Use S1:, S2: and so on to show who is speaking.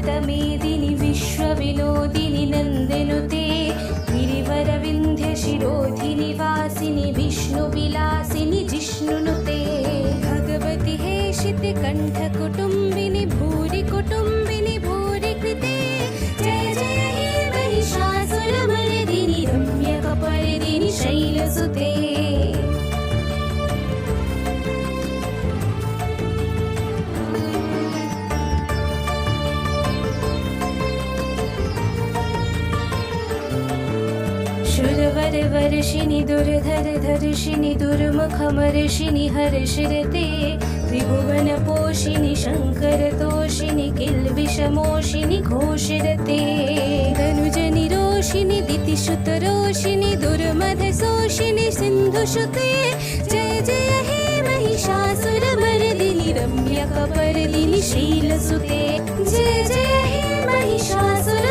S1: पर्वतमेदिनि विश्वविनोदिनि नन्दनुते गिरिवरविन्ध्यशिरोधिनि वासिनि विष्णुविलासिनि जिष्णुनुते भगवति हेशितिकण्ठकुटुम्बिनि भूरि कुटुम्बिनि भूरि कृते जय जय हे महिषासुरमर्दिनि रम्यकपर्दिनि शैलसुते शुरवरवर्षिणि दुर्धरधर्षिणि दुर्मुखमर्षिणि हर्षिरते त्रिभुवनपोषिणि शङ्करतोषिणि किल्बिषमोषिणि घोषिरते धनुजनिरोषिणि दितिश्रुतरोषिणि दुर्मदशोषिणि सिन्धुषुते जय जय हे महिषासुरमर्दिनि रम्यकपर्दिनि शैलसुते जय जय हे महिषासुर